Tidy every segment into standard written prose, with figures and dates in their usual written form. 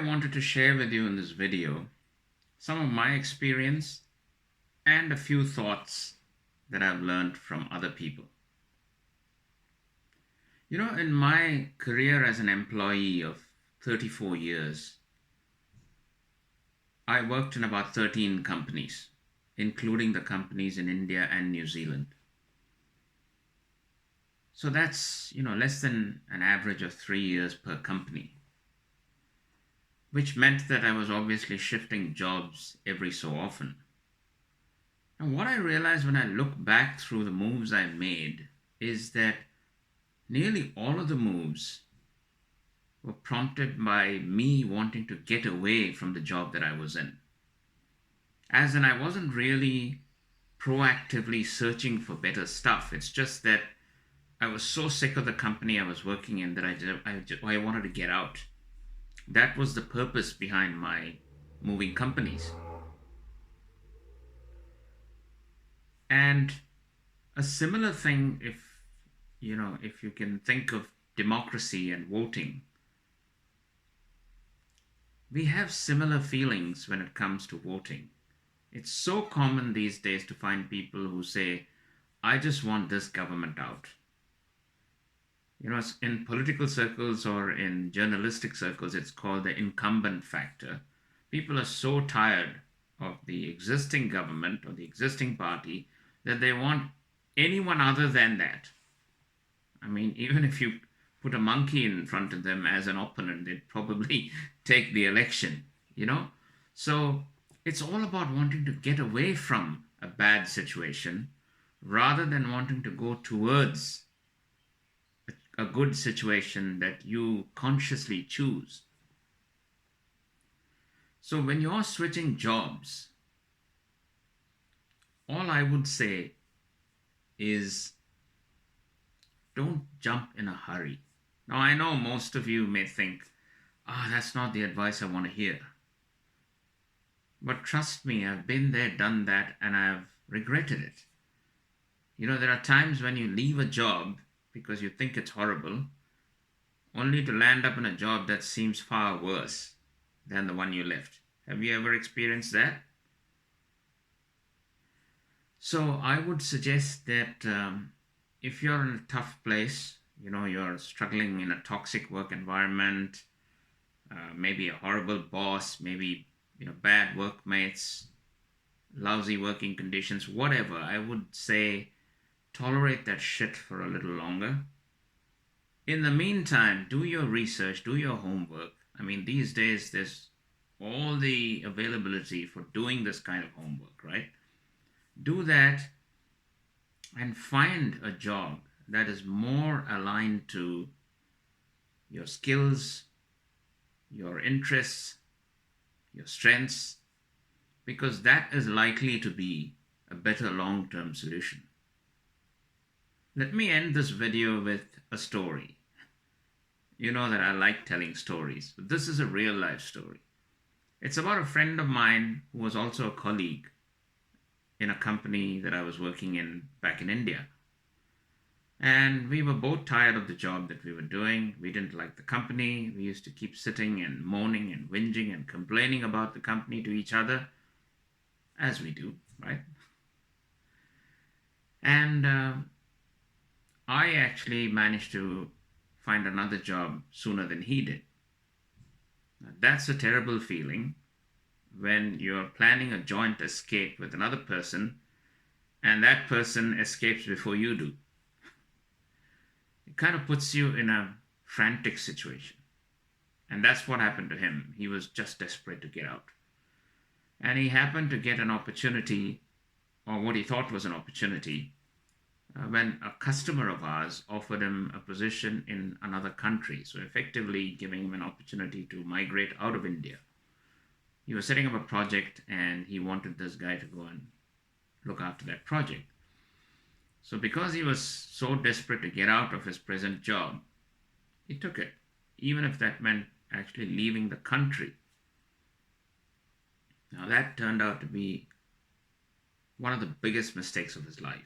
wanted to share with you in this video some of my experience and a few thoughts that I've learned from other people. In my career as an employee of 34 years, I worked in about 13 companies, including the companies in India and New Zealand. So that's, less than an average of 3 years per company, which meant that I was obviously shifting jobs every so often. And what I realized when I look back through the moves I made is that nearly all of the moves were prompted by me wanting to get away from the job that I was in. As in, I wasn't really proactively searching for better stuff. It's just that I was so sick of the company I was working in that I wanted to get out. That was the purpose behind my moving companies. And a similar thing, if you can think of democracy and voting, we have similar feelings when it comes to voting. It's so common these days to find people who say, I just want this government out. In political circles or in journalistic circles, it's called the incumbent factor. People are so tired of the existing government or the existing party that they want anyone other than that. I mean, even if you put a monkey in front of them as an opponent, they'd probably take the election, So it's all about wanting to get away from a bad situation rather than wanting to go towards a good situation that you consciously choose. So when you're switching jobs, all I would say is don't jump in a hurry. Now, I know most of you may think, that's not the advice I want to hear. But trust me, I've been there, done that, and I've regretted it. There are times when you leave a job because you think it's horrible, only to land up in a job that seems far worse than the one you left. Have you ever experienced that? So I would suggest that if you're in a tough place, you're struggling in a toxic work environment, maybe a horrible boss, maybe bad workmates, lousy working conditions, whatever, I would say tolerate that shit for a little longer. In the meantime, do your research, do your homework. I mean, these days there's all the availability for doing this kind of homework, right? Do that and find a job that is more aligned to your skills, your interests, your strengths, because that is likely to be a better long-term solution. Let me end this video with a story. You know that I like telling stories, but this is a real life story. It's about a friend of mine who was also a colleague in a company that I was working in back in India. And we were both tired of the job that we were doing. We didn't like the company. We used to keep sitting and moaning and whinging and complaining about the company to each other, as we do, right? And I actually managed to find another job sooner than he did. Now, that's a terrible feeling when you're planning a joint escape with another person and that person escapes before you do. It kind of puts you in a frantic situation. And that's what happened to him. He was just desperate to get out. And he happened to get an opportunity, or what he thought was an opportunity, when a customer of ours offered him a position in another country. So effectively giving him an opportunity to migrate out of India. He was setting up a project and he wanted this guy to go and look after that project. So because he was so desperate to get out of his present job, he took it, even if that meant actually leaving the country. Now that turned out to be one of the biggest mistakes of his life.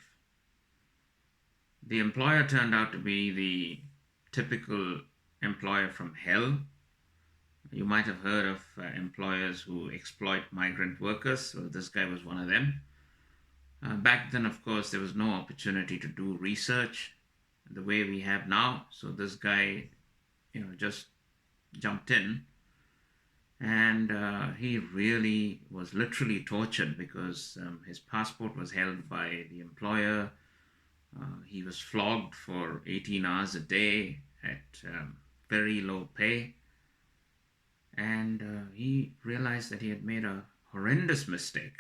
The employer turned out to be the typical employer from hell. You might have heard of employers who exploit migrant workers. Well, this guy was one of them. Back then, of course, there was no opportunity to do research the way we have now. So this guy, just jumped in, and he really was literally tortured because his passport was held by the employer. He was flogged for 18 hours a day at very low pay, and he realized that he had made a horrendous mistake.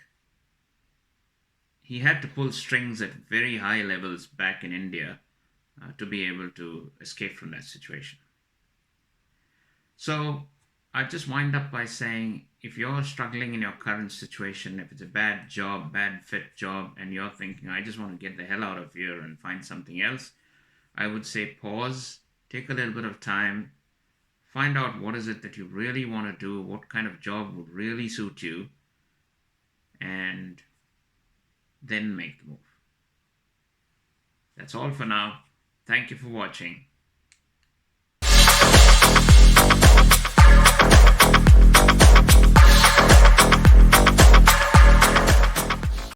He had to pull strings at very high levels back in India to be able to escape from that situation. So I just wind up by saying, if you're struggling in your current situation, if it's a bad job, bad fit job, and you're thinking, I just want to get the hell out of here and find something else, I would say pause, take a little bit of time, find out what is it that you really want to do, what kind of job would really suit you, and then make the move. That's all for now. Thank you for watching.